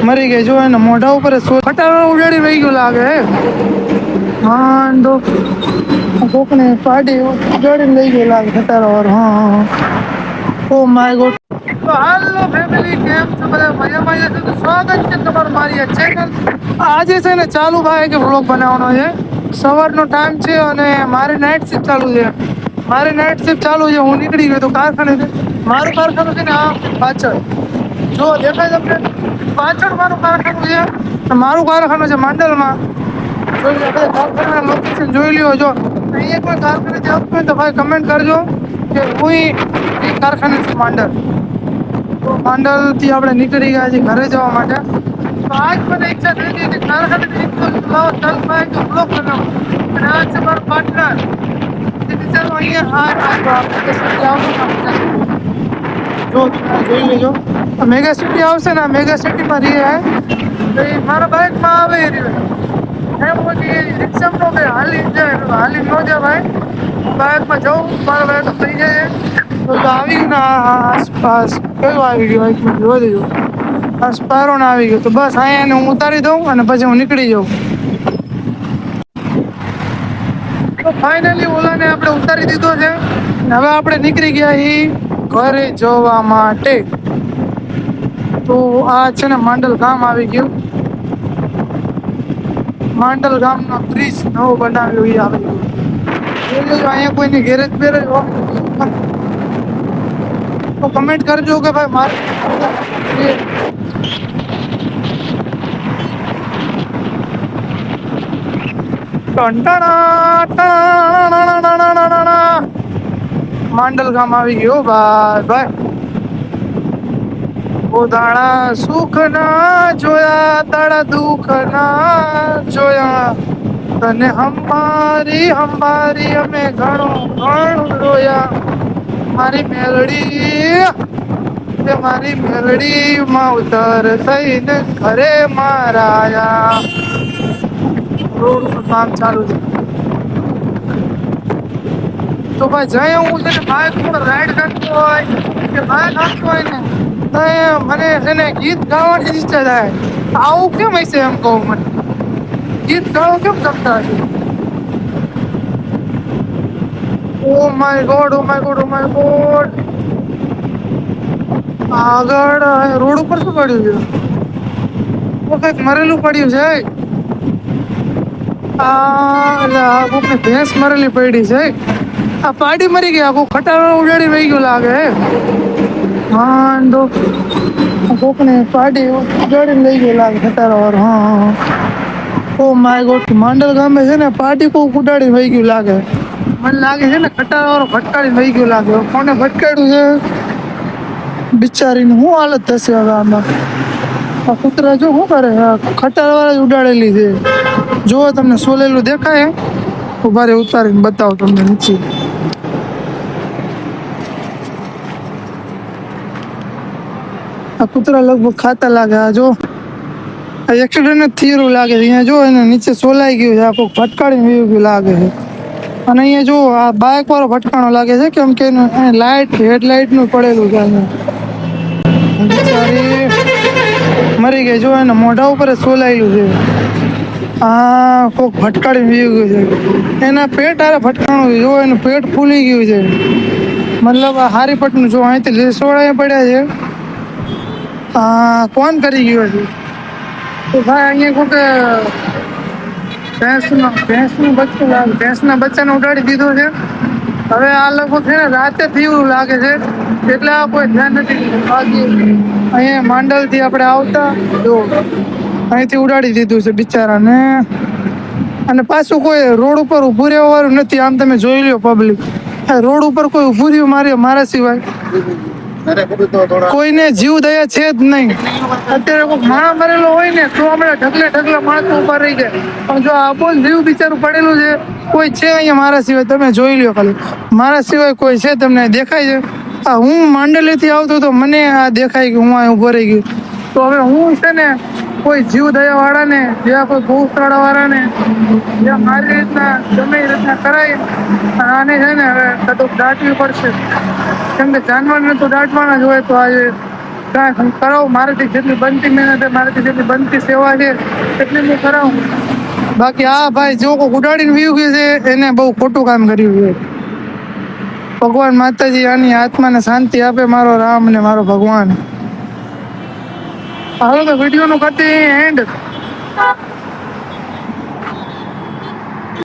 મરી ગઈ જો એને મોઢા ઉપર ખટારો ઉડાડી વહી ગયો લાગે. માંડો કોકને પાડી ઉડાડીને લઈ ગયો લાગે ખટારો વાળો. હા ઓ માય ગોડ. તો હાલો ફેમિલી, કેમ છો બધા? મજામાં જશો તો સ્વાગત છે તમારું મારી આ ચેનલ. આજે છે ને ચાલુ ભાઈ કે વ્લોગ બનાવવાનો છે. સવારનો ટાઈમ છે અને મારી નાઇટ શિફ્ટ ચાલુ છે. હું નીકળી ગયો તો કારખાને. મારું કારખાનું છે ને આ પાછળ જો દેખાય તમને, પાછળ મારું કારખાનું છે. મારું કારખાનું છે માંડલમાં. કારખાના લોકેશન જોઈ લ્યો. જો અહીંયા કોઈ કારખાને આવતું હોય તો ભાઈ કમેન્ટ કરજો કે હું કારખાને છું માંડલ. તો માંડલ થી આપણે નીકળી ગયા છીએ ઘરે જવા માટે. તો આજ મને ઈચ્છા થઈ ગઈ કે કારખાને લાવો ચાલ ભાઈ તો બ્લોગ બનાવો. અને આ છે મારો પાર્ટનર. ચાલો અહીંયા જો જોઈ લેજો. મેગા સિટી આવશે ને, મેગા સિટીમાં રહીએ તો એ મારા બાઇકમાં આવે એ રહ્યો એમ પછી રિક્ષામાં કે હાલી જાય, હાલી ન જાય ભાઈ. બાઇકમાં જવું મારા બાઇક થઈ જાય તો આવી ગયું ને આસપાસ કયું આવી ગયું બાઇકમાં જોવા દેજો. આ સ્પારો ને આવી ગયો તો બસ અહીંયા હું ઉતારી દઉં અને પછી હું નીકળી જાઉં. તો ફાઇનલી ઓલાને આપણે ઉતારી દીધો છે. હવે આપણે નીકળી ગયા એ ઘરે જવા માટે. તો આ છે ને માંડલ ગામ આવી ગયું. માંડલ ગામનો બ્રિજ નવો બનાવ્યો એ આવી ગયો. અહીંયા કોઈની ગેરેજ બેરેજ હોય તો કમેન્ટ કરજો કે ભાઈ મારે માંડલ ગામ આવી ગયો ભાઈ ભાઈ. ઓ દાણા સુખ ના જોયા, દાડા દુઃખ ના જોયા. તને હંભારી હંભારી અમે ઘણું રોયા. મારી મેલડી માં ઉતર થઈને ઘરે મારાયા. રોડ ઉપર કામ ચાલુ છે. તો ભાઈ જઈ હું છે ને બાઇક પર રાઈડ કરતો હોય કે બાઇક હાંકતો હોય ને તો મને છે ને ગીત ગાવાની ઈચ્છા થાય. આવું કેમ હશે એમ કહું મને, ગીત ગાવો કેમ ગમતા હશે? Oh my God, oh my God, oh my God. આગળ રોડ ઉપર શું પડ્યું છે? કંઈક મરેલું પડ્યું છે. કોકની ભેંસ મરેલી પડી છે. આ પાડી મરી ગયા, કોઈ ખટારો ઉડાડી વહી ગયો લાગે. માંડો કોકને પાડી ઉડાડીને લઈ ગયો લાગે ખટારો વાળો. હા ઓ માય ગોડ. માંડલ ગામે છે ને પાડી કોક ઉડાડી વહી ગયું લાગે. મને લાગે છે ને ખટારો વાળો ભટકાડી વહી ગયો લાગે. કોને ભટકાડ્યું છે બિચારીની શું હાલત થશે હવે આમાં? આ કૂતરા જો શું કરે, ખટારા વાળા ઉડાડેલી છે. જો તમને સોલેલું દેખાય ઉભા રે ઉતારીને બતાવો તમને નીચે. આ કૂતરા લગભગ ખાતા લાગે. આ જો એક્સિડન્ટ જ થયેલું લાગે છે. અહીંયા જો એને નીચે સોલાઈ ગયું છે, આખું ભટકાડીને ગયું લાગે છે. અને અહીંયા જો આ બાઇક વાળો ભટકાણો લાગે છે કેમ કે લાઇટ હેડલાઇટ નું પડેલું છે. બિચારી મરી ગઈ જો એને મોઢા ઉપર સોલાયેલું છે. આ કોક ભટકાડી ગયું છે. એના પેટ આરે ભટકાણું છે. જો એનું પેટ ફૂલી ગયું છે. મતલબ આ હારી પટનું જો અહીંથી લેસોડા પડ્યા છે. કોણ કરી ગયું છે? તો ભાઈ અહીંયા કોક ભેંસના બચ્ચાને ઉડાડી દીધો છે. હવે આ લોકો છે ને રાતે થયું લાગે છે એટલે આ કોઈ ધ્યાન નથી. બાકી અહીંયા માંડલથી આપણે આવતા જો અહીંથી ઉડાડી દીધું છે બિચારાને. અને પાછું કોઈ રોડ ઉપર ઊભું રહેવા વાળું નથી. આમ તમે જોઈ લો પબ્લિક, રોડ ઉપર કોઈ ઊભું રહ્યું મારા સિવાય કોઈને જીવ દયા છે જ નહીં. અત્યારે કોઈ માણા મરેલો હોય ને તો આપણે ઢગલા માણસો ઉભા રહી જાય. પણ જો આપો જીવ બિચારું પડેલું છે કોઈ છે અહીંયા મારા સિવાય? તમે જોઈ લો ખાલી, મારા સિવાય કોઈ છે તમને દેખાય છે? હું માંડલેથી આવતો તો મને આ દેખાય કે હું અહીં ઉભો રહી ગયો. તો હવે હું છે ને કોઈ જીવ દયા વાળાને, જ્યાં કોઈ ગૌશાળા વાળાને જ્યાં મારી રીતના ગમે એ રીતના કરાય આને છે ને હવે કદું દાટવી પડશે. કેમ કે જાનવરને તો દાટવાના જ હોય. તો આજે કાંઈ કરાવું, મારાથી જેટલી બનતી મહેનત છે, મારાથી જેટલી બનતી સેવા છે એટલી હું કરાવું. બાકી આ ભાઈ જો કોઈ ઉડાડીને વીવ ગયું છે એને બહુ ખોટું કામ કર્યું છે. ભગવાન માતાજી આની આત્માને શાંતિ આપે, મારો રામ ને મારો ભગવાન. હાલો તો વિડીયોનું કરતી એન્ડ.